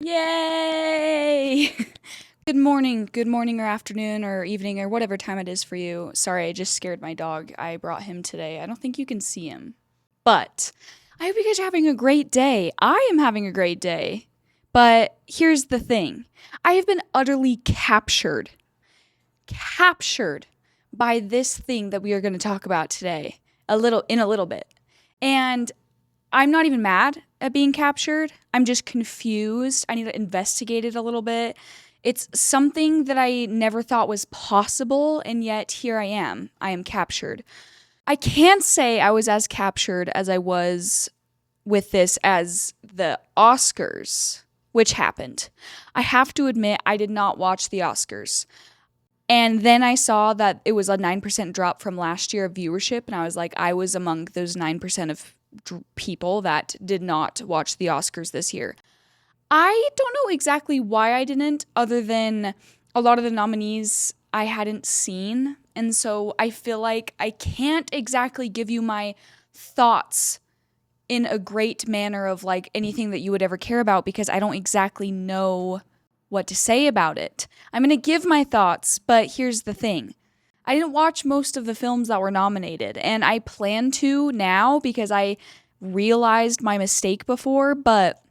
Yay! Good morning or afternoon or evening or whatever time it is for you. Sorry, I just scared my dog. I brought him today. I don't think you can see him. But I hope you guys are having a great day. I am having a great day. But here's the thing. I have been utterly captured by this thing that we are going to talk about today in a little bit. And I'm not even mad at being captured. I'm just confused. I need to investigate it a little bit. It's something that I never thought was possible, and yet here I am. I am captured. I can't say I was as captured as I was with this as the Oscars, which happened. I have to admit, I did not watch the Oscars. And then I saw that it was a 9% drop from last year of viewership, and I was like, I was among those 9% of people that did not watch the Oscars this year. I don't know exactly why I didn't, other than a lot of the nominees I hadn't seen. And so I feel like I can't exactly give you my thoughts in a great manner of like anything that you would ever care about because I don't exactly know what to say about it. I'm going to give my thoughts, but here's the thing. I didn't watch most of the films that were nominated, and I plan to now because I realized my mistake before, but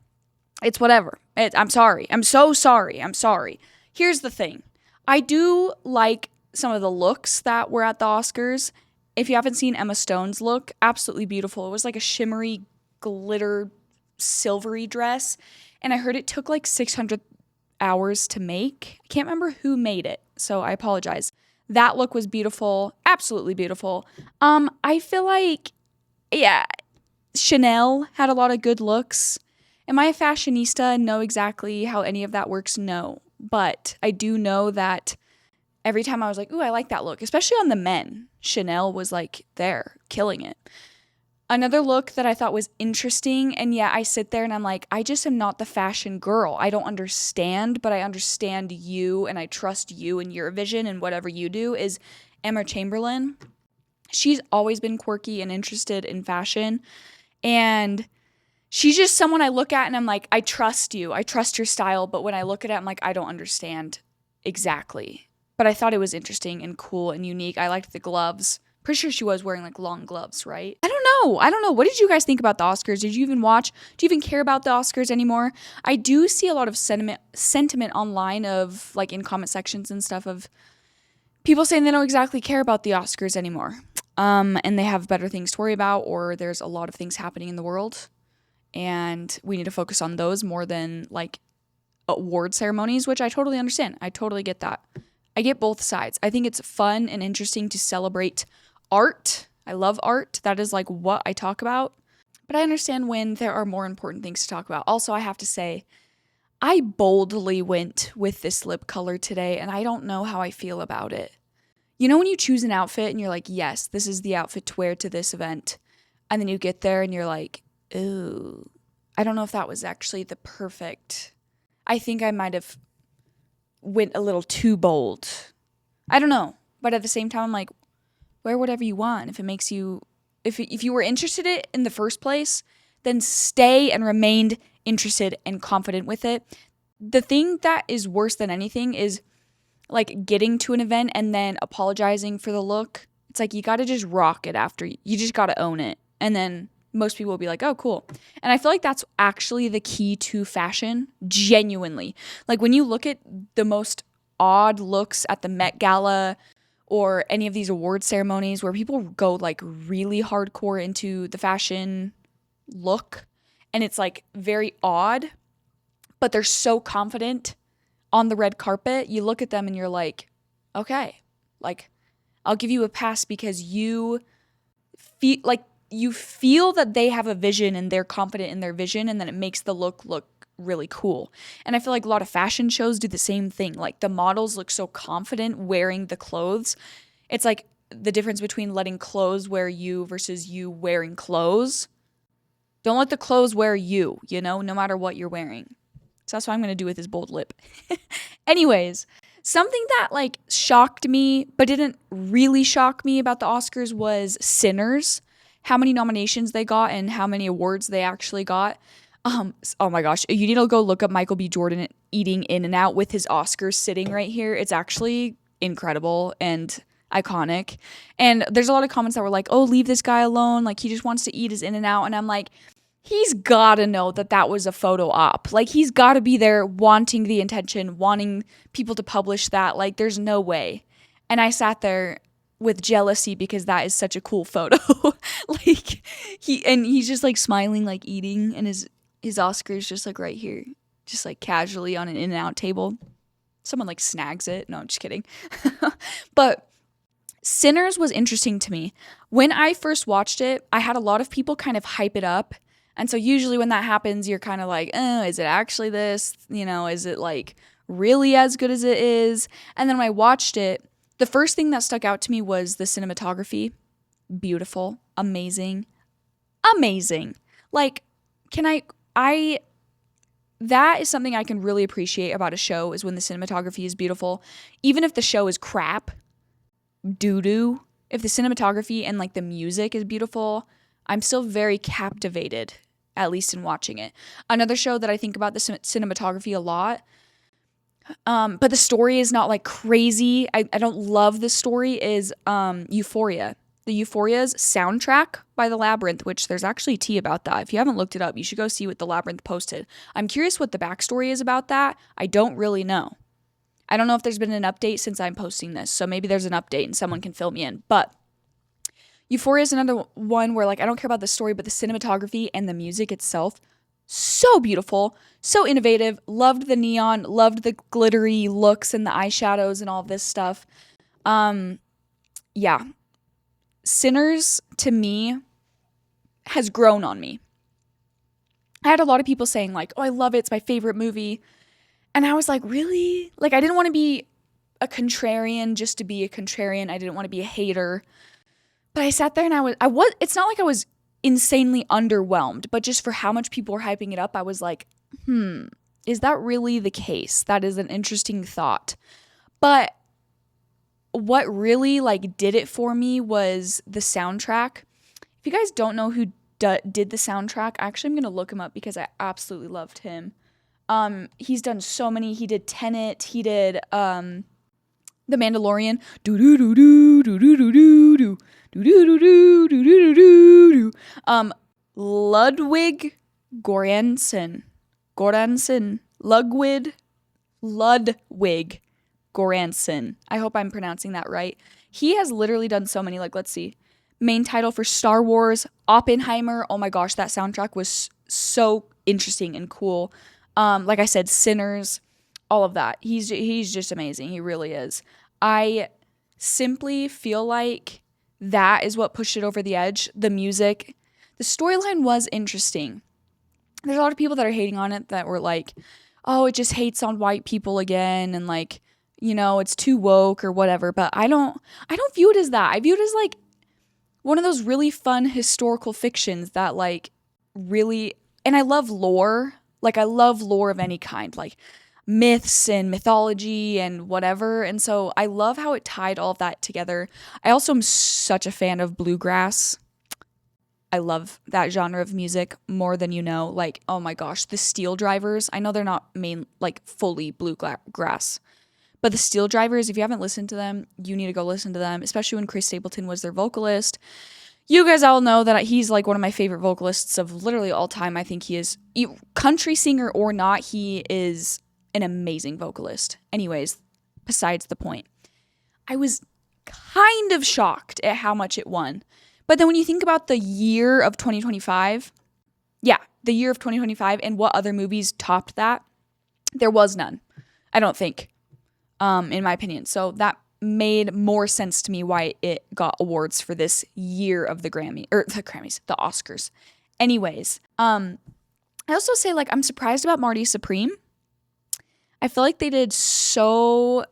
it's whatever. I'm sorry. I'm so sorry. I'm sorry. Here's the thing. I do like some of the looks that were at the Oscars. If you haven't seen Emma Stone's look, absolutely beautiful. It was like a shimmery, glitter, silvery dress, and I heard it took like 600 hours to make. I can't remember who made it, so I apologize. That look was beautiful, absolutely beautiful. I feel like, yeah, Chanel had a lot of good looks. Am I a fashionista and know exactly how any of that works? No. But I do know that every time I was like, ooh, I like that look, especially on the men, Chanel was like there, killing it. Another look that I thought was interesting, and yeah, I sit there and I'm like, I just am not the fashion girl. I don't understand, but I understand you and I trust you and your vision and whatever you do, is Emma Chamberlain. She's always been quirky and interested in fashion, and she's just someone I look at and I'm like, I trust you. I trust your style, but when I look at it, I'm like, I don't understand exactly. But I thought it was interesting and cool and unique. I liked the gloves. Pretty sure she was wearing like long gloves, right? I don't know. What did you guys think about the Oscars? Did you even watch? Do you even care about the Oscars anymore? I do see a lot of sentiment online of like in comment sections and stuff of people saying they don't exactly care about the Oscars anymore. And they have better things to worry about, or there's a lot of things happening in the world and we need to focus on those more than like award ceremonies, which I totally understand. I totally get that. I get both sides. I think it's fun and interesting to celebrate art. I love art. That is like what I talk about. But I understand when there are more important things to talk about. Also, I have to say, I boldly went with this lip color today, and I don't know how I feel about it. You know when you choose an outfit and you're like, yes, this is the outfit to wear to this event. And then you get there and you're like, ooh, I don't know if that was actually the perfect. I think I might have went a little too bold. I don't know. But at the same time, I'm like, wear whatever you want. If it makes you, if you were interested in it in the first place, then stay and remain interested and confident with it. The thing that is worse than anything is like getting to an event and then apologizing for the look. It's like you got to just rock it after. You just got to own it. And then most people will be like, oh, cool. And I feel like that's actually the key to fashion, genuinely. Like when you look at the most odd looks at the Met Gala or any of these award ceremonies where people go like really hardcore into the fashion look and it's like very odd, but they're so confident on the red carpet, you look at them and you're like, okay, like I'll give you a pass because you feel that they have a vision and they're confident in their vision, and then it makes the look really cool. And I feel like a lot of fashion shows do the same thing. Like the models look so confident wearing the clothes. It's like the difference between letting clothes wear you versus you wearing clothes. Don't let the clothes wear you, no matter what you're wearing. So that's what I'm going to do with this bold lip. Anyways, something that like shocked me, but didn't really shock me about the Oscars was Sinners. How many nominations they got and how many awards they actually got. Oh my gosh, you need to go look up Michael B. Jordan eating In-N-Out with his Oscars sitting right here. It's actually incredible and iconic. And there's a lot of comments that were like, oh, leave this guy alone. Like, he just wants to eat his In-N-Out. And I'm like, he's got to know that that was a photo op. Like, he's got to be there wanting the attention, wanting people to publish that. Like, there's no way. And I sat there with jealousy because that is such a cool photo. Like, he's just like smiling, like eating, and his Oscar's just like right here, just like casually on an In-N-Out table. Someone like snags it. No, I'm just kidding. But Sinners was interesting to me. When I first watched it, I had a lot of people kind of hype it up. And so usually when that happens, you're kind of like, oh, is it actually this? You know, is it like really as good as it is? And then when I watched it, the first thing that stuck out to me was the cinematography. Beautiful, amazing. Like, that is something I can really appreciate about a show, is when the cinematography is beautiful. Even if the show is crap, doo-doo, if the cinematography and like the music is beautiful, I'm still very captivated, at least in watching it. Another show that I think about the cinematography a lot, but the story is not like crazy. I don't love the story, is Euphoria. The Euphoria's soundtrack by The Labyrinth, which there's actually tea about that. If you haven't looked it up, you should go see what The Labyrinth posted. I'm curious what the backstory is about that. I don't really know. I don't know if there's been an update since I'm posting this, so maybe there's an update and someone can fill me in. But Euphoria is another one where, like, I don't care about the story, but the cinematography and the music itself, so beautiful, so innovative. Loved the neon, loved the glittery looks and the eyeshadows and all this stuff. Yeah. Sinners, to me, has grown on me. I had a lot of people saying, like, oh, I love it, it's my favorite movie. And I was like, really? Like, I didn't want to be a contrarian just to be a contrarian. I didn't want to be a hater. But I sat there and I was, it's not like I was insanely underwhelmed, but just for how much people were hyping it up, I was like, is that really the case? That is an interesting thought. But what really like did it for me was the soundtrack. If you guys don't know who did the soundtrack, actually I'm going to look him up because I absolutely loved him. He's done so many. He did Tenet. He did The Mandalorian. Ludwig Göransson. Ludwig Göransson. I hope I'm pronouncing that right. He has literally done so many, like, let's see. Main title for Star Wars, Oppenheimer. Oh my gosh, that soundtrack was so interesting and cool. Like I said, Sinners, all of that. He's just amazing. He really is. I simply feel like that is what pushed it over the edge. The music, the storyline was interesting. There's a lot of people that are hating on it that were like, oh, it just hates on white people again, and like, you know, it's too woke or whatever. But I don't view it as that. I view it as like one of those really fun historical fictions that like really, and I love lore. Like, I love lore of any kind, like myths and mythology and whatever. And so I love how it tied all of that together. I also am such a fan of bluegrass. I love that genre of music more than you know. Like, oh my gosh, the Steel Drivers. I know they're not fully bluegrass, but the Steel Drivers, if you haven't listened to them, you need to go listen to them, especially when Chris Stapleton was their vocalist. You guys all know that he's like one of my favorite vocalists of literally all time. I think he is, country singer or not, he is an amazing vocalist. Anyways, besides the point. I was kind of shocked at how much it won. But then when you think about the year of 2025, the year of 2025 and what other movies topped that, there was none, I don't think, in my opinion. So that made more sense to me why it got awards for this year of the Oscars. Anyways, I also say, like, I'm surprised about Marty Supreme. I feel like they did so,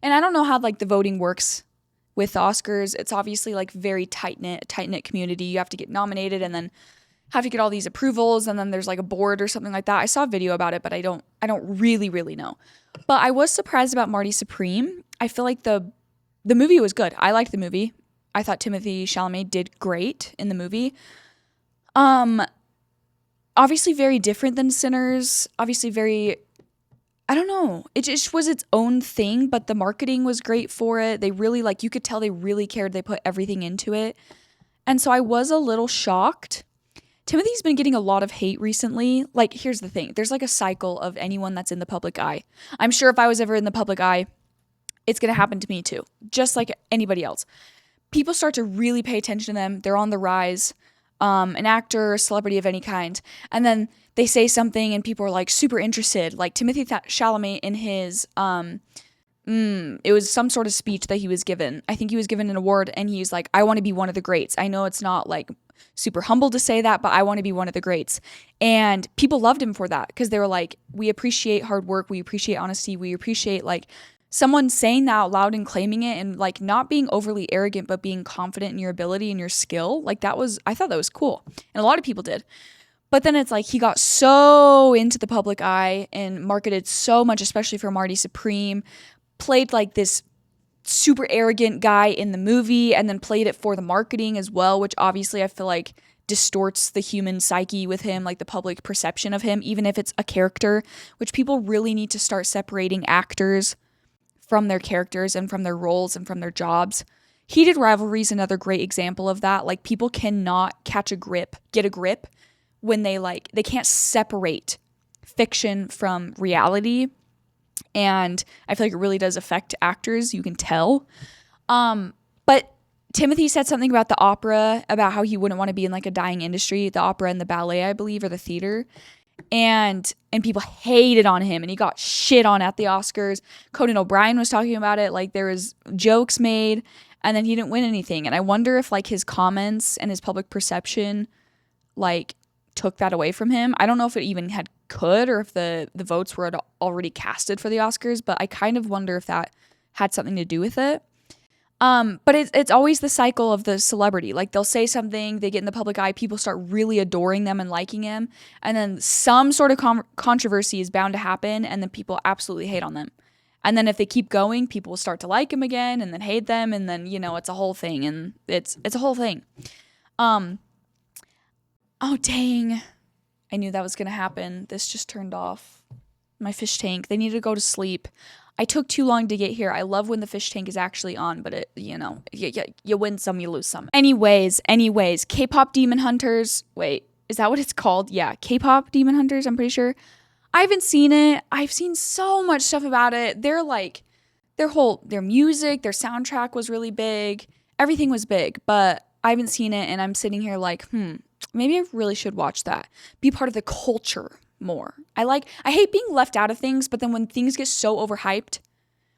and I don't know how like the voting works with the Oscars. It's obviously like very tight-knit community. You have to get nominated and then have to get all these approvals, and then there's like a board or something like that. I saw a video about it, but I don't really know. But I was surprised about Marty Supreme. I feel like the movie was good. I liked the movie. I thought Timothée Chalamet did great in the movie. obviously very different than Sinners. Obviously very, I don't know. It just was its own thing, but the marketing was great for it. They really, like, you could tell they really cared. They put everything into it. And so I was a little shocked. Timothy's been getting a lot of hate recently. Like, here's the thing. There's like a cycle of anyone that's in the public eye. I'm sure if I was ever in the public eye, it's going to happen to me too, just like anybody else. People start to really pay attention to them. They're on the rise, an actor, a celebrity of any kind. And then they say something and people are like super interested. Like Timothy Chalamet in his, it was some sort of speech that he was given. I think he was given an award and he's like, I want to be one of the greats. I know it's not like super humble to say that, but I want to be one of the greats. And people loved him for that because they were like, we appreciate hard work. We appreciate honesty. We appreciate like someone saying that out loud and claiming it and like not being overly arrogant, but being confident in your ability and your skill. Like I thought that was cool. And a lot of people did. But then it's like he got so into the public eye and marketed so much, especially for Marty Supreme, played like this super arrogant guy in the movie and then played it for the marketing as well, which obviously I feel like distorts the human psyche with him, like the public perception of him, even if it's a character, which people really need to start separating actors from their characters and from their roles and from their jobs. Heated Rivalry is another great example of that. Like people cannot get a grip when they can't separate fiction from reality. And I feel like it really does affect actors. You can tell. But Timothy said something about the opera, about how he wouldn't want to be in like a dying industry, the opera and the ballet, I believe, or the theater. And people hated on him and he got shit on at the Oscars. Conan O'Brien was talking about it. Like there was jokes made and then he didn't win anything. And I wonder if like his comments and his public perception like took that away from him. I don't know if it even could or if the votes were already casted for the Oscars, but I kind of wonder if that had something to do with it. But it's always the cycle of the celebrity. Like they'll say something, they get in the public eye, people start really adoring them and liking him, and then some sort of controversy is bound to happen, and then people absolutely hate on them. And then if they keep going, people will start to like him again, and then hate them, and then it's a whole thing, and it's a whole thing. Oh dang, I knew that was gonna happen. This just turned off my fish tank. They need to go to sleep. I took too long to get here. I love when the fish tank is actually on, but you win some, you lose some. Anyways, K-pop Demon Hunters. Wait, is that what it's called? Yeah, K-pop Demon Hunters, I'm pretty sure. I haven't seen it. I've seen so much stuff about it. They're like, their music, their soundtrack was really big. Everything was big, but I haven't seen it, and I'm sitting here like, maybe I really should watch that. Be part of the culture more. I hate being left out of things, but then when things get so overhyped,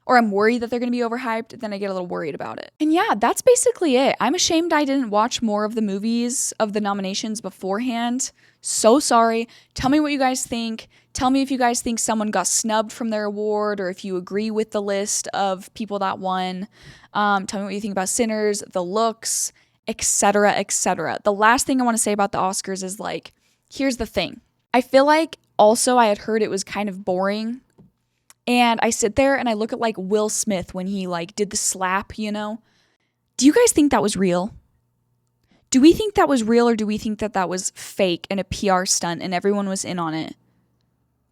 or I'm worried that they're going to be overhyped, then I get a little worried about it. And yeah, that's basically it. I'm ashamed I didn't watch more of the movies of the nominations beforehand. So sorry. Tell me what you guys think. Tell me if you guys think someone got snubbed from their award, or if you agree with the list of people that won. Tell me what you think about Sinners, the looks, etc., etc. The last thing I want to say about the Oscars is like, here's the thing. I feel like also I had heard it was kind of boring. And I sit there and I look at like Will Smith when he like did the slap, Do you guys think that was real? Do we think that was real, or do we think that that was fake and a PR stunt and everyone was in on it?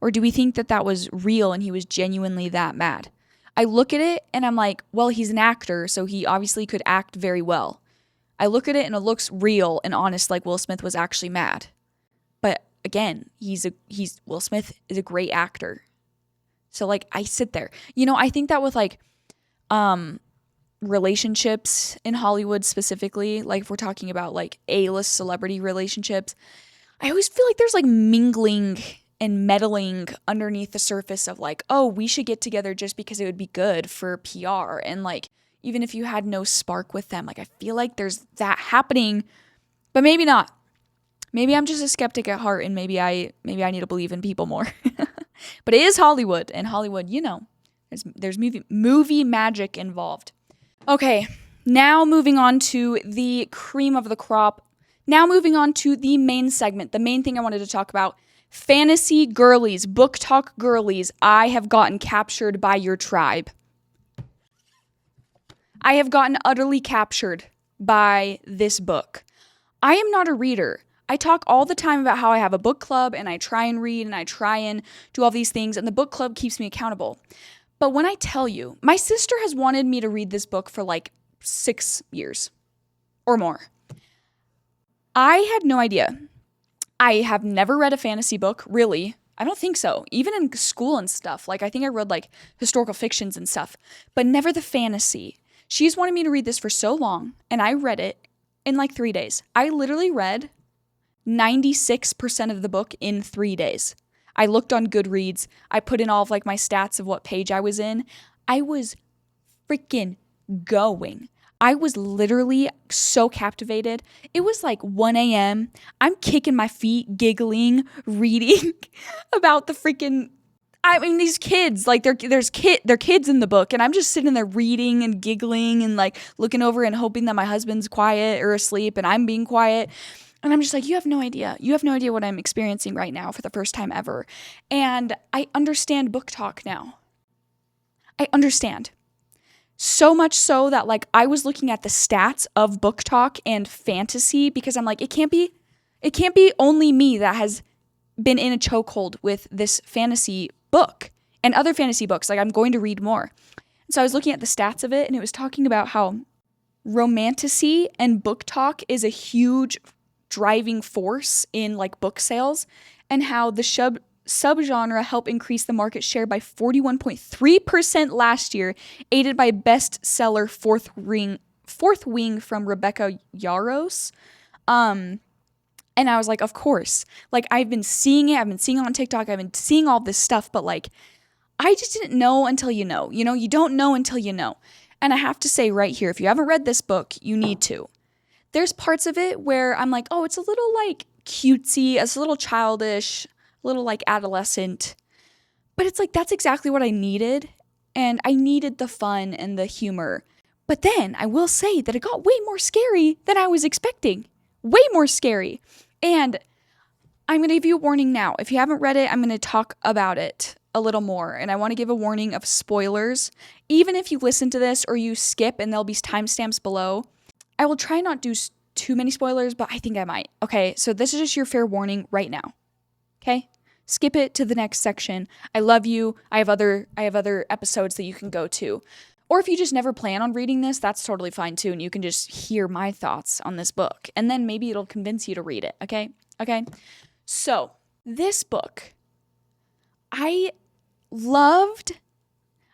Or do we think that that was real and he was genuinely that mad? I look at it and I'm like, well, he's an actor, so he obviously could act very well. I look at it and it looks real and honest, like Will Smith was actually mad. But again, Will Smith is a great actor. So like I sit there. I think that with like relationships in Hollywood specifically, like if we're talking about like A-list celebrity relationships, I always feel like there's like mingling and meddling underneath the surface of like, oh, we should get together just because it would be good for PR. And like, even if you had no spark with them, like I feel like there's that happening, but maybe not. Maybe I'm just a skeptic at heart, and maybe I need to believe in people more. But it is Hollywood, and Hollywood, there's movie magic involved. Okay, now moving on to the cream of the crop. Now moving on to the main segment, the main thing I wanted to talk about. Fantasy girlies, book talk girlies, I have gotten captured by your tribe. I have gotten utterly captured by this book. I am not a reader. I talk all the time about how I have a book club and I try and read and I try and do all these things, and the book club keeps me accountable. But when I tell you, my sister has wanted me to read this book for like 6 years or more. I had no idea. I have never read a fantasy book, really. I don't think so. Even in school and stuff. Like, I think I read like historical fictions and stuff, but never the fantasy. She's wanted me to read this for so long, and I read it in like 3 days. I literally read 96% of the book in 3 days. I looked on Goodreads. I put in all of like my stats of what page I was in. I was freaking going. I was literally so captivated. It was like 1 a.m. I'm kicking my feet, giggling, reading about the freaking, I mean, these kids, like they're kids in the book, and I'm just sitting there reading and giggling and like looking over and hoping that my husband's quiet or asleep and I'm being quiet. And I'm just like, you have no idea. You have no idea what I'm experiencing right now for the first time ever. And I understand book talk now. I understand. So much so that like I was looking at the stats of book talk and fantasy, because I'm like, it can't be only me that has been in a chokehold with this fantasy book and other fantasy books. Like, I'm going to read more. And so I was looking at the stats of it, and it was talking about how romantasy and book talk is a huge driving force in like book sales, and how the subgenre helped increase the market share by 41.3% last year, aided by bestseller Fourth Wing from Rebecca Yarros. And I was like, of course. Like, I've been seeing it. I've been seeing it on TikTok. I've been seeing all this stuff, but like, I just didn't know until you know. You know, you don't know until you know. And I have to say right here, if you haven't read this book, you need to. There's parts of it where I'm like, oh, it's a little like cutesy, it's a little childish, a little like adolescent. But it's like, that's exactly what I needed. And I needed the fun and the humor. But then I will say that it got way more scary than I was expecting. Way more scary. And I'm going to give you a warning now. If you haven't read it, I'm going to talk about it a little more. And I want to give a warning of spoilers. Even if you listen to this or you skip, and there'll be timestamps below, I will try not do too many spoilers, but I think I might. Okay, so this is just your fair warning right now. Okay? Skip it to the next section. I love you. I have other episodes that you can go to. Or if you just never plan on reading this, that's totally fine too, and you can just hear my thoughts on this book, and then maybe it'll convince you to read it, okay? Okay? So, this book, I loved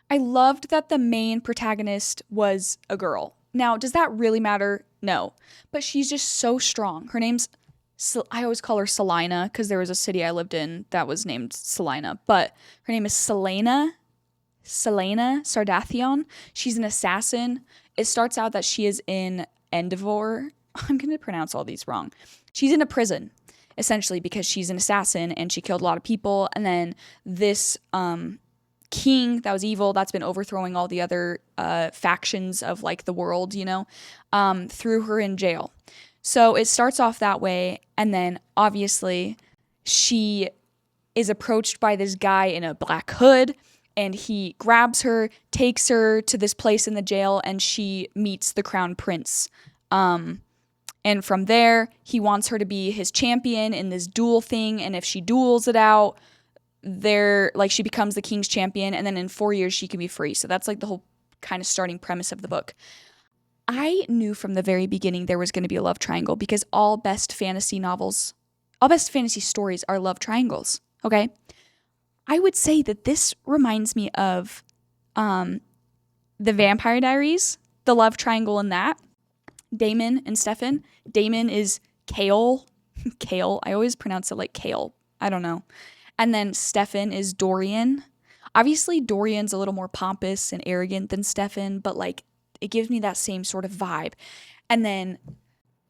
that the main protagonist was a girl. Now, does that really matter? No. But she's just so strong. Her name's, I always call her Selina, because there was a city I lived in that was named Selina, but her name is Selena Sardathion. She's an assassin. It starts out that she is in Endeavor. I'm going to pronounce all these wrong. She's in a prison, essentially, because she's an assassin and she killed a lot of people. And then this king that was evil, that's been overthrowing all the other factions of like the world, you know, threw her in jail. So it starts off that way. And then obviously she is approached by this guy in a black hood. And he grabs her, takes her to this place in the jail, and she meets the crown prince. And from there, he wants her to be his champion in this duel thing. And if she duels it out, she becomes the king's champion. And then in 4 years, she can be free. So that's like the whole kind of starting premise of the book. I knew from the very beginning there was going to be a love triangle, because all best fantasy stories are love triangles. Okay? I would say that this reminds me of the Vampire Diaries, the love triangle in that. Damon and Stefan. Damon is Kale. Kale. I always pronounce it like Kale. I don't know. And then Stefan is Dorian. Obviously, Dorian's a little more pompous and arrogant than Stefan, but like it gives me that same sort of vibe. And then,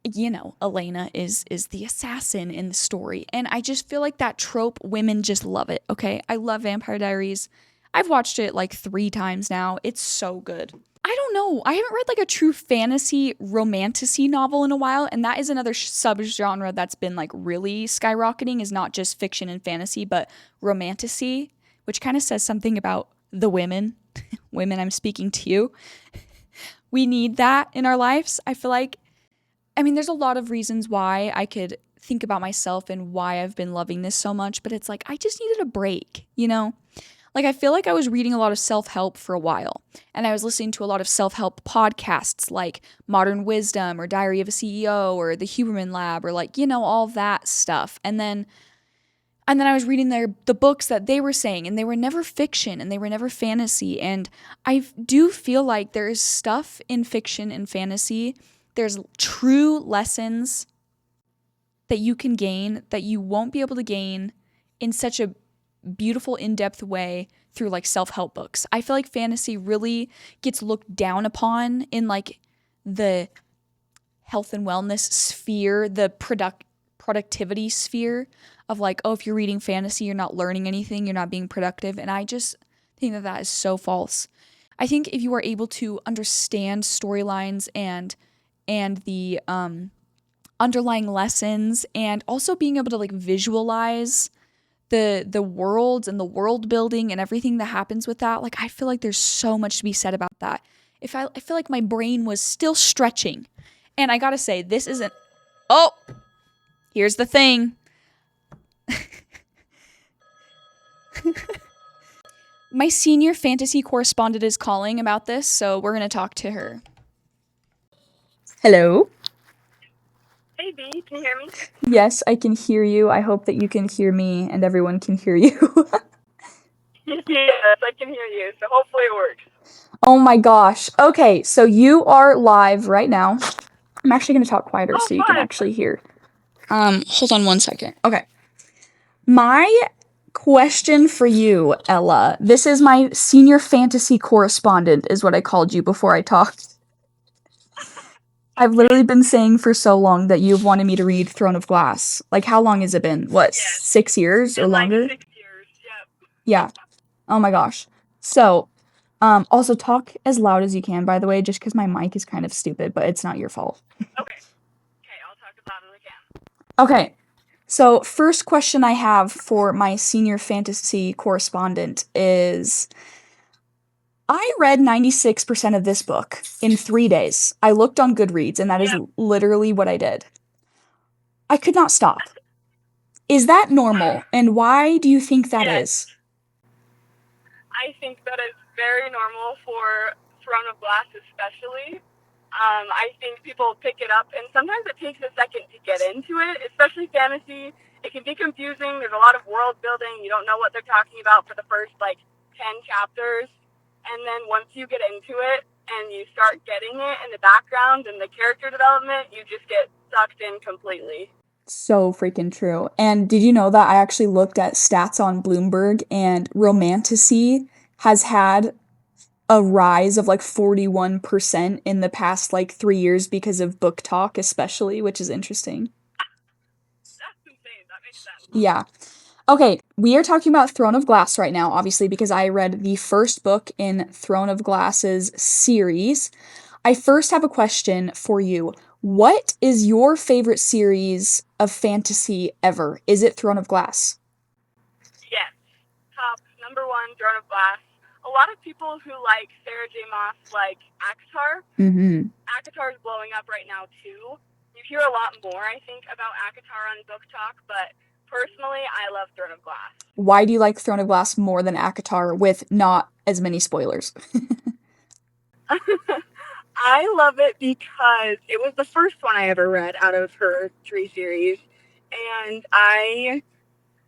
you know, Elena is the assassin in the story. And I just feel like that trope, women just love it, okay? I love Vampire Diaries. I've watched it like 3 times now. It's so good. I don't know. I haven't read like a true fantasy romantasy novel in a while. And that is another subgenre that's been like really skyrocketing, is not just fiction and fantasy, but romantasy, which kind of says something about the women. Women, I'm speaking to you. We need that in our lives. I feel like, I mean, there's a lot of reasons why I could think about myself and why I've been loving this so much, but it's like I just needed a break, you know? Like, I feel like I was reading a lot of self-help for a while, and I was listening to a lot of self-help podcasts like Modern Wisdom or Diary of a CEO or The Huberman Lab or, like, you know, all that stuff. And then I was reading the books that they were saying, and they were never fiction and they were never fantasy. And I do feel like there is stuff in fiction and fantasy. There's true lessons that you can gain that you won't be able to gain in such a beautiful, in-depth way through like self-help books. I feel like fantasy really gets looked down upon in like the health and wellness sphere, the productivity sphere of like, oh, if you're reading fantasy, you're not learning anything, you're not being productive. And I just think that that is so false. I think if you are able to understand storylines and the underlying lessons, and also being able to like visualize the worlds and the world building and everything that happens with that, like I feel like there's so much to be said about that. If I feel like my brain was still stretching. And I gotta say, this isn't, oh, here's the thing. My senior fantasy correspondent is calling about this, so we're going to talk to her. Hello? Hey, B, can you hear me? Yes, I can hear you. I hope that you can hear me and everyone can hear you. Yes, I can hear you, so hopefully it works. Oh my gosh. Okay, so you are live right now. I'm actually going to talk quieter so you can actually hear. Hold on one second. Okay. My question for you, Ella. This is my senior fantasy correspondent, is what I called you before I talked. I've literally been saying for so long that you've wanted me to read Throne of Glass. Like, how long has it been? What, Yes. 6 years or longer? Like 6 years, yep. Yeah. Oh my gosh. So, also talk as loud as you can, by the way, just because my mic is kind of stupid, but it's not your fault. Okay, I'll talk as loud as I can. Okay. So, first question I have for my senior fantasy correspondent is, I read 96% of this book in 3 days. I looked on Goodreads, and that is literally what I did. I could not stop. Is that normal? And why do you think that is? I think that is very normal for Throne of Glass especially. I think people pick it up, and sometimes it takes a second to get into it, especially fantasy. It can be confusing. There's a lot of world building. You don't know what they're talking about for the first, 10 chapters. And then once you get into it and you start getting it in the background and the character development, you just get sucked in completely. So freaking true. And did you know that I actually looked at stats on Bloomberg, and Romantasy has had a rise of like 41% in the past 3 years because of book talk especially, which is interesting. That's insane. That makes sense. Yeah. Okay, we are talking about Throne of Glass right now, obviously, because I read the first book in Throne of Glass's series. I first have a question for you. What is your favorite series of fantasy ever? Is it Throne of Glass? Yes. Top number 1, Throne of Glass. A lot of people who like Sarah J. Maas like ACOTAR. Mm-hmm. ACOTAR is blowing up right now too. You hear a lot more, I think, about ACOTAR on Book Talk, but personally, I love Throne of Glass. Why do you like Throne of Glass more than ACOTAR with not as many spoilers? I love it because it was the first one I ever read out of her 3 series, and I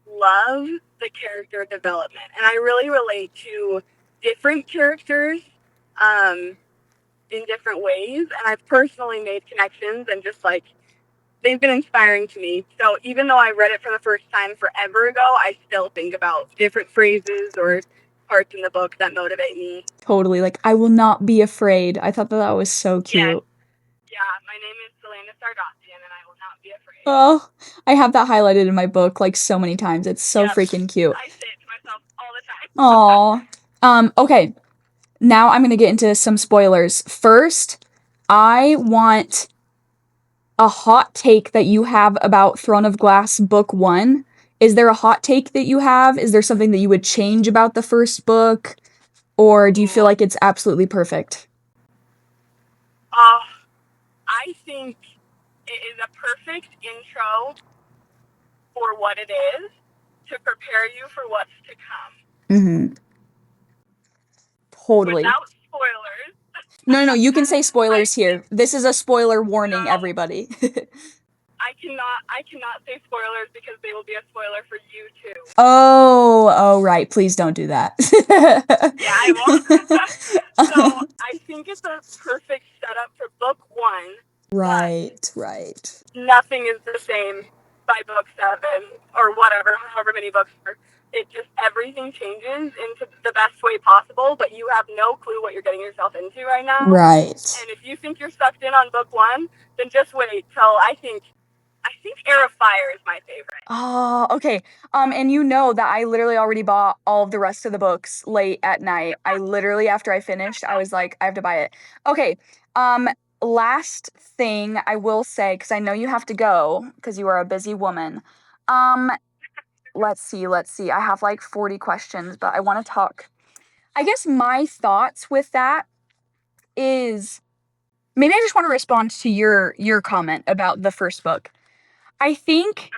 love the character development, and I really relate to different characters in different ways, and I've personally made connections and just they've been inspiring to me. So even though I read it for the first time forever ago, I still think about different phrases or parts in the book that motivate me. Totally. Like, I will not be afraid. I thought that was so cute. Yeah, my name is Selena Sardossian, and I will not be afraid. Oh, I have that highlighted in my book so many times. It's so freaking cute. I say it to myself all the Aw. time. Okay. Now I'm gonna get into some spoilers. First, I want a hot take that you have about Throne of Glass Book 1. Is there a hot take that you have? Is there something that you would change about the first book? Or do you feel like it's absolutely perfect? I think it is a perfect intro for what it is to prepare you for what's to come. Mm-hmm. Totally. Without spoilers. No, you can say I spoilers here. think This is a spoiler warning, no, everybody. I cannot say spoilers because they will be a spoiler for you too. Oh, right. Please don't do that. Yeah, I won't. So I think it's a perfect setup for book one, but Right. nothing is the same by book 7 or whatever, however many books are. It just, everything changes into the best way possible, but you have no clue what you're getting yourself into right now. Right. And if you think you're sucked in on book one, then just wait till I think Air of Fire is my favorite. Oh, okay. And you know that I literally already bought all of the rest of the books late at night. I literally, after I finished, I was like, I have to buy it. Okay. Um, Last thing I will say, because I know you have to go, because you are a busy woman. Um, let's see. I have like 40 questions, but I want to talk. I guess my thoughts with that is maybe I just want to respond to your comment about the first book. I think Okay.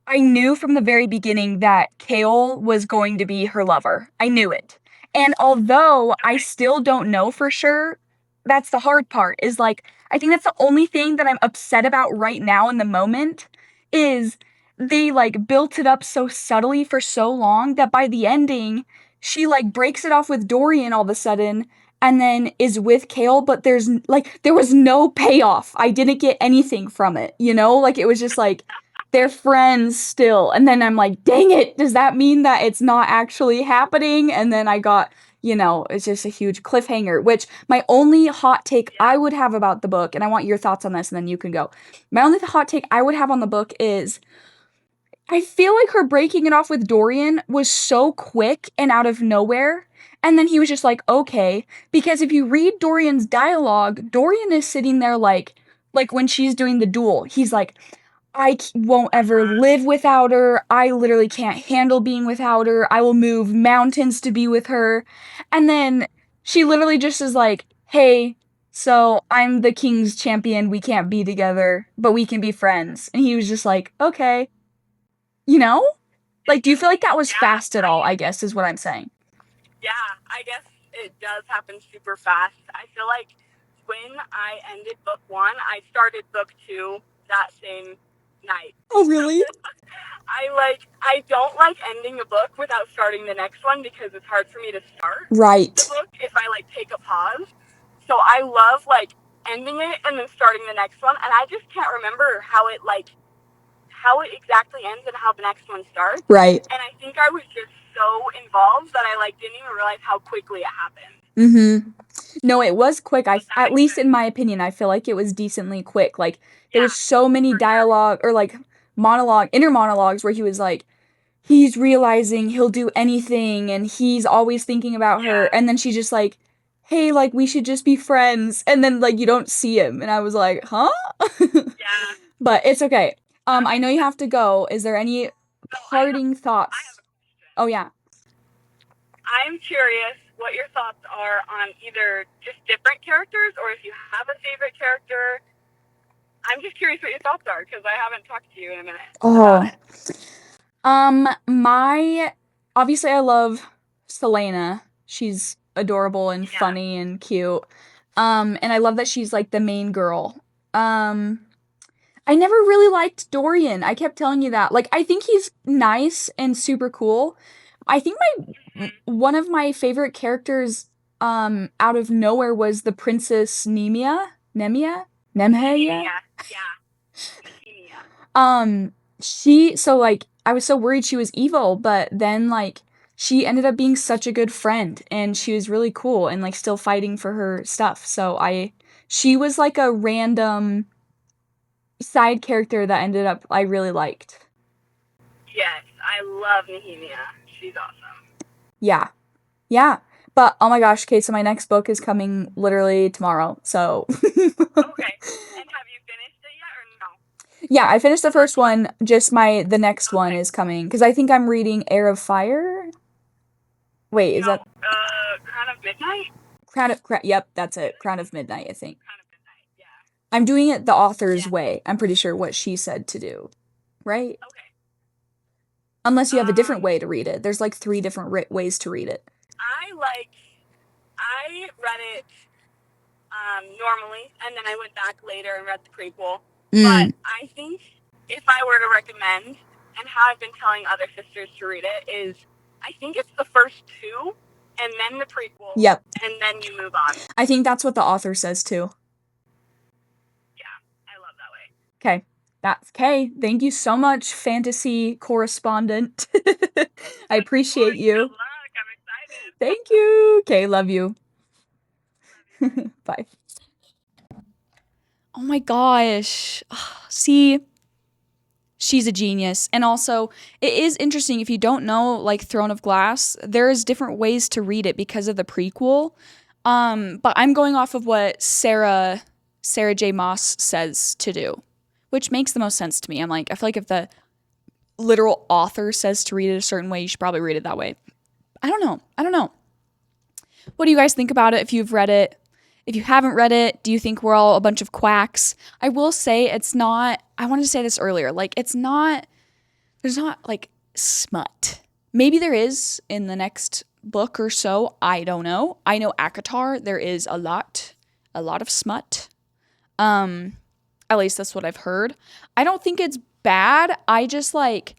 I knew from the very beginning that Kale was going to be her lover. I knew it. And although I Okay. still don't know for sure, that's the hard part. Is like I think that's the only thing that I'm upset about right now in the moment is they like built it up so subtly for so long that by the ending she like breaks it off with Dorian all of a sudden and then is with Kale, but there was no payoff. I didn't get anything from it, you know? Like it was just like they're friends still. And then I'm like, dang it, does that mean that it's not actually happening? And then I got, it's just a huge cliffhanger, which my only hot take Yeah. I would have about the book, and I want your thoughts on this, and then you can go. My only hot take I would have on the book is I feel like her breaking it off with Dorian was so quick and out of nowhere. And then he was just like, okay. Because if you read Dorian's dialogue, Dorian is sitting there like when she's doing the duel, he's like, won't ever live without her. I literally can't handle being without her. I will move mountains to be with her. And then she literally just is like, hey, so I'm the king's champion. We can't be together, but we can be friends. And he was just like, okay. You know? Like, do you feel like that was Yeah. fast at all, I guess, is what I'm saying. Yeah, I guess it does happen super fast. I feel like when I ended book 1, I started book 2 that same night. Oh, really? I don't like ending a book without starting the next one because it's hard for me to start Right. the book if I like take a pause. So I love like ending it and then starting the next one, and I just can't remember how it exactly ends and how the next one starts. Right. And I think I was just so involved that I like didn't even realize how quickly it happened. Mm-hmm. No, it was quick. Does that At make least sense? in my opinion, I feel like it was decently quick. Like there was Yeah, so many for sure. dialogue or like inner monologues where he was like, he's realizing he'll do anything and he's always thinking about her. Yeah, And then she's just like, hey, like we should just be friends. And then like you don't see him. And I was like, huh? yeah, But it's okay. that I know makes you have sense. to go. Is there any So parting I have thoughts? a question. Oh yeah. I'm curious what your thoughts are on either just different characters or if you have a favorite character. I'm just curious what your thoughts are because I haven't talked to you in a minute about Oh. it. My obviously I love Selena. She's adorable and Yeah, funny and cute. And I love that she's like the main girl. Um, I never really liked Dorian. I kept telling you that. Like I think he's nice and super cool. I think my one of my favorite characters out of nowhere was the Princess Nemhea. Nehemia. Yeah, Nehemia. Um, so like I was so worried she was evil, but then like she ended up being such a good friend and she was really cool and like still fighting for her stuff. She was like a random side character that ended up I really liked. Yes, I love Nehemia. She's awesome. Yeah. Yeah. But oh my gosh, okay, so my next book is coming literally tomorrow. So Okay. And have you finished it yet or no? yeah, I finished the The first first one? one, just the next one Okay. is coming because I think I'm reading Air of Fire. Wait, is No, that Crown of Midnight? Yep, that's it. Crown of Midnight, I think. Crown of Midnight, yeah. I'm doing it the author's Yeah. way. I'm pretty sure what she said to do. Right? Okay. Unless you have a different way to read it. There's like 3 different ways to read it. I read it normally, and then I went back later and read the prequel. But I think if I were to recommend, and how I've been telling other sisters to read it, is I think it's the first 2, and then the prequel. Yep. And then you move on. I think that's what the author says too. Yeah, I love that way. Okay. That's okay. Thank you so much, fantasy correspondent. I appreciate you. Good luck. I'm excited. Thank you. Okay, love you. Bye. Oh my gosh. See, she's a genius. And also, it is interesting if you don't know like Throne of Glass, there's different ways to read it because of the prequel. But I'm going off of what Sarah J. Maas says to do, which makes the most sense to me. I'm like, I feel like if the literal author says to read it a certain way, you should probably read it that way. I don't know. What do you guys think about it if you've read it? If you haven't read it, do you think we're all a bunch of quacks? I will say it's not, I wanted to say this earlier, like there's not like smut. Maybe there is in the next book or so. I don't know. I know ACOTAR, there is a lot of smut. At least that's what I've heard. I don't think it's bad. I just like,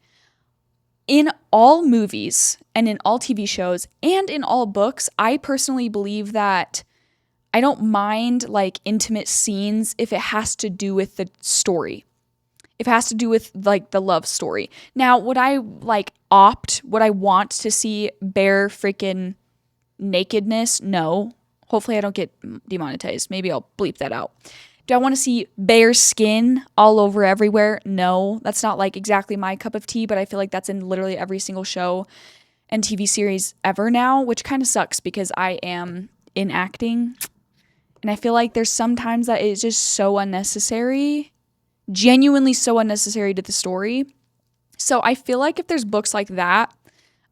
in all movies and in all TV shows and in all books, I personally believe that I don't mind like intimate scenes if it has to do with the story. If it has to do with like the love story. Now, would I want to see bare freaking nakedness? No. Hopefully I don't get demonetized. Maybe I'll bleep that out. Do I want to see bare skin all over everywhere? No. That's not like exactly my cup of tea, but I feel like that's in literally every single show and TV series ever now, which kind of sucks because I am in acting. And I feel like there's sometimes that it's just so unnecessary, genuinely so unnecessary to the story. So I feel like if there's books like that,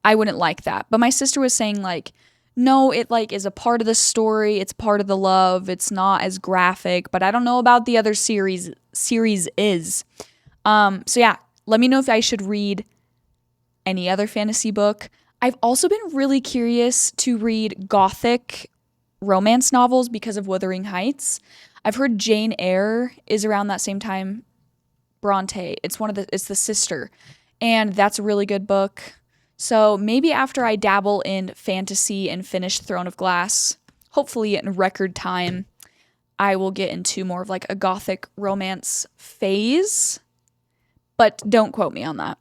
I wouldn't like that. But my sister was saying like, no, it like is a part of the story. It's part of the love. It's not as graphic, but I don't know about the other series is. So yeah, let me know if I should read any other fantasy book. I've also been really curious to read gothic romance novels because of Wuthering Heights. I've heard Jane Eyre is around that same time. Bronte. It's the sister. And that's a really good book. So maybe after I dabble in fantasy and finish Throne of Glass, hopefully in record time, I will get into more of like a gothic romance phase. But don't quote me on that.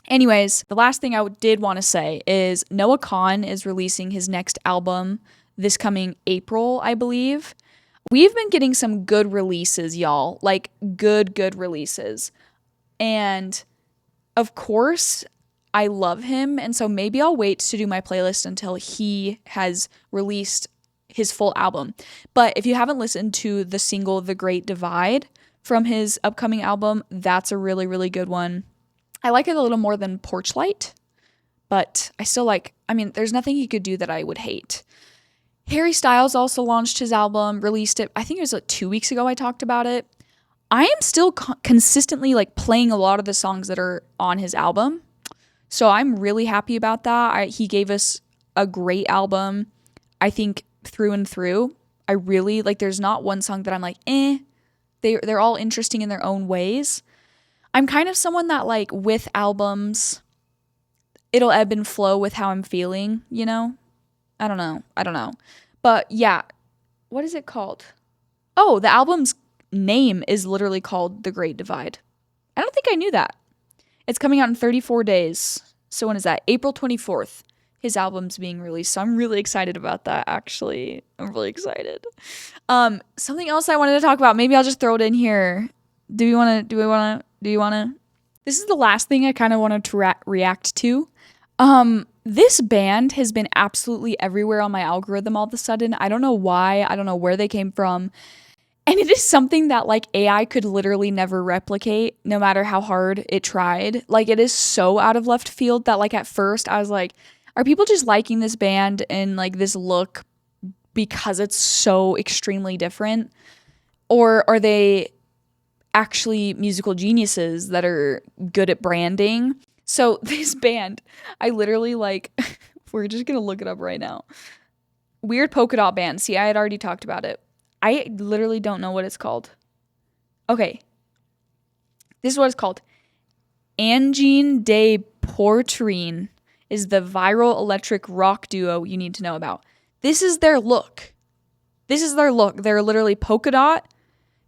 Anyways, the last thing I did want to say is Noah Kahan is releasing his next album this coming April, I believe. We've been getting some good releases, y'all. Like good releases. And of course, I love him. And so maybe I'll wait to do my playlist until he has released his full album. But if you haven't listened to the single The Great Divide from his upcoming album, that's a really, really good one. I like it a little more than Porch Light, but I still there's nothing he could do that I would hate. Harry Styles also launched his album, released it, I think it was like 2 weeks ago I talked about it. I am still consistently like playing a lot of the songs that are on his album. So I'm really happy about that. He gave us a great album, I think, through and through. I really, like, there's not one song that I'm like, They're all interesting in their own ways. I'm kind of someone that, like, with albums, it'll ebb and flow with how I'm feeling, you know? I don't know. But yeah, what is it called? Oh, the album's name is literally called The Great Divide. I don't think I knew that. It's coming out in 34 days. So when is that? April 24th. His album's being released. So I'm really excited about that, actually. I'm really excited. Something else I wanted to talk about. Maybe I'll just throw it in here. Do you want to? This is the last thing I kind of wanted to react to. This band has been absolutely everywhere on my algorithm all of a sudden. I don't know why. I don't know where they came from. And it is something that like AI could literally never replicate no matter how hard it tried. Like it is so out of left field that like at first I was like, are people just liking this band and like this look because it's so extremely different? Or are they actually musical geniuses that are good at branding? So this band, I literally like, we're just going to look it up right now. Weird Polka-dot Band. See, I had already talked about it. I literally don't know what it's called. Okay. This is what it's called. Angine de Poitrine is the viral electric rock duo you need to know about. This is their look. They're literally polka dot.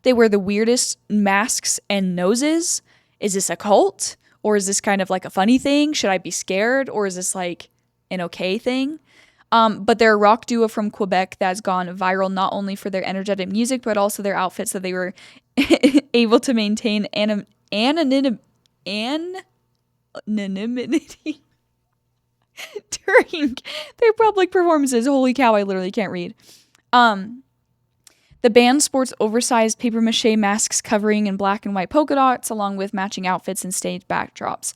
They wear the weirdest masks and noses. Is this a cult? Or is this kind of like a funny thing? Should I be scared? Or is this like an okay thing? But they're a rock duo from Quebec that's gone viral not only for their energetic music, but also their outfits that they were able to maintain anonymity during their public performances. Holy cow, I literally can't read. The band sports oversized papier-mâché masks covering in black and white polka dots, along with matching outfits and stage backdrops.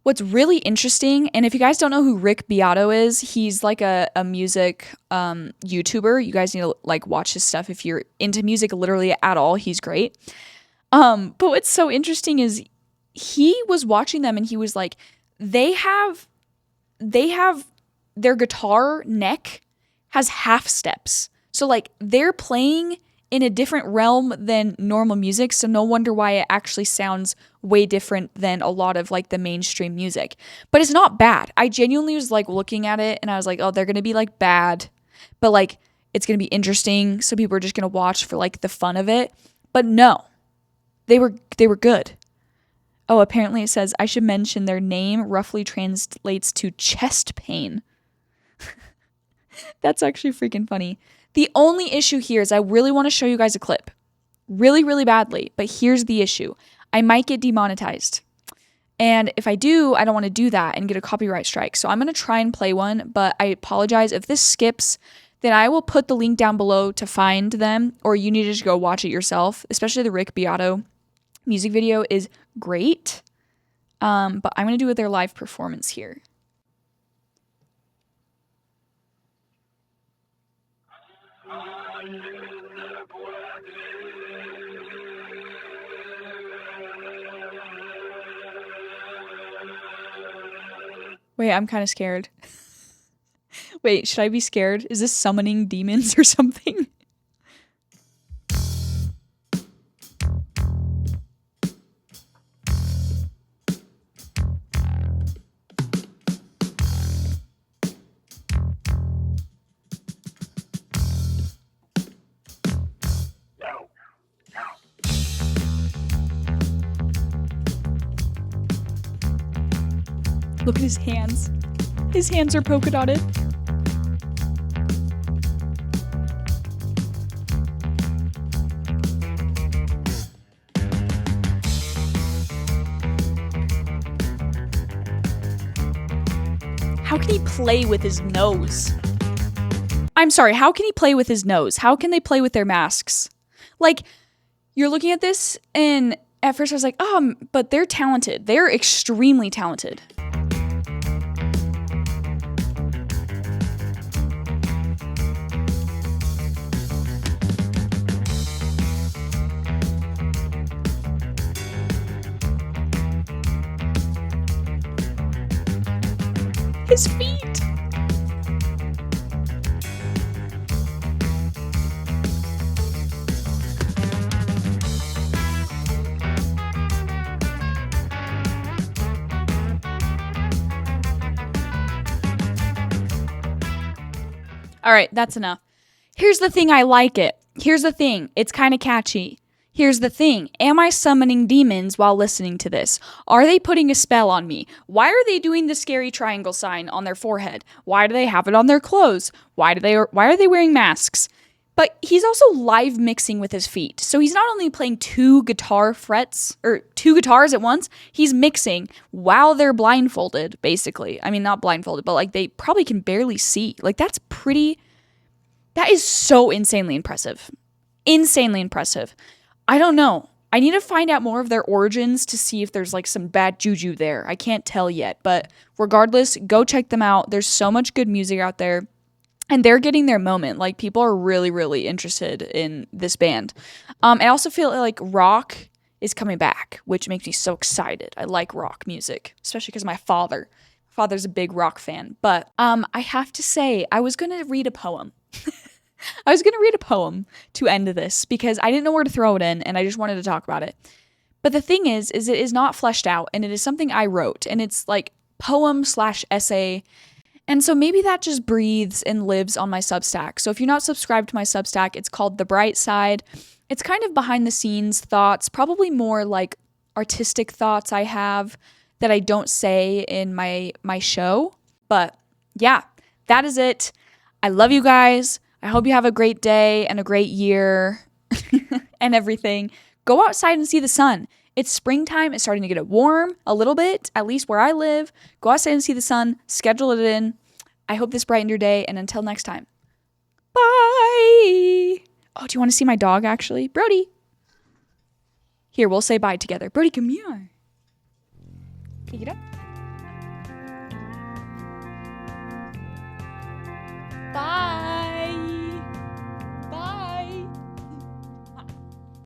What's really interesting, and if you guys don't know who Rick Beato is, he's like a music YouTuber. You guys need to like watch his stuff if you're into music literally at all. He's great. But what's so interesting is he was watching them and he was like, they have their guitar neck has half steps. So like they're playing in a different realm than normal music, so no wonder why it actually sounds way different than a lot of like the mainstream music. But it's not bad. I genuinely was like looking at it and I was like, oh, they're gonna be like bad, but like it's gonna be interesting, so people are just gonna watch for like the fun of it. But no, they were good. Oh, apparently it says I should mention their name roughly translates to chest pain. That's actually freaking funny. The only issue here is I really want to show you guys a clip. Really, really badly. But here's the issue. I might get demonetized. And if I do, I don't want to do that and get a copyright strike. So I'm going to try and play one, but I apologize. If this skips, then I will put the link down below to find them, or you need to just go watch it yourself. Especially the Rick Beato music video is great. But I'm going to do it their live performance here. Wait, I'm kind of scared. Wait, should I be scared? Is this summoning demons or something? Look at his hands. His hands are polka dotted. How can he play with his nose? I'm sorry, how can he play with his nose? How can they play with their masks? Like, you're looking at this and at first I was like, but they're talented. They're extremely talented. His feet. All right, that's enough. Here's the thing, I like it. Here's the thing, it's kind of catchy. Here's the thing, am I summoning demons while listening to this? Are they putting a spell on me? Why are they doing the scary triangle sign on their forehead? Why do they have it on their clothes? Why are they wearing masks? But he's also live mixing with his feet. So he's not only playing two guitar frets, or two guitars at once, he's mixing while they're blindfolded, basically. I mean, not blindfolded, but like they probably can barely see. Like that is so insanely impressive. Insanely impressive. I don't know. I need to find out more of their origins to see if there's like some bad juju there. I can't tell yet, but regardless, go check them out. There's so much good music out there. And they're getting their moment. Like, people are really, really interested in this band. I also feel like rock is coming back, which makes me so excited. I like rock music, especially because my father's a big rock fan. But I have to say, I was going to read a poem. I was going to read a poem to end this because I didn't know where to throw it in, and I just wanted to talk about it. But the thing is it is not fleshed out, and it is something I wrote, and it's like poem/essay. And so maybe that just breathes and lives on my Substack. So if you're not subscribed to my Substack, it's called The Bright Side. It's kind of behind the scenes thoughts, probably more like artistic thoughts I have that I don't say in my show. But yeah, that is it. I love you guys. I hope you have a great day and a great year and everything. Go outside and see the sun. It's springtime. It's starting to get warm a little bit, at least where I live. Go outside and see the sun. Schedule it in. I hope this brightened your day. And until next time, bye. Oh, do you want to see my dog, actually? Brody. Here, we'll say bye together. Brody, come here. Pick it up. Bye.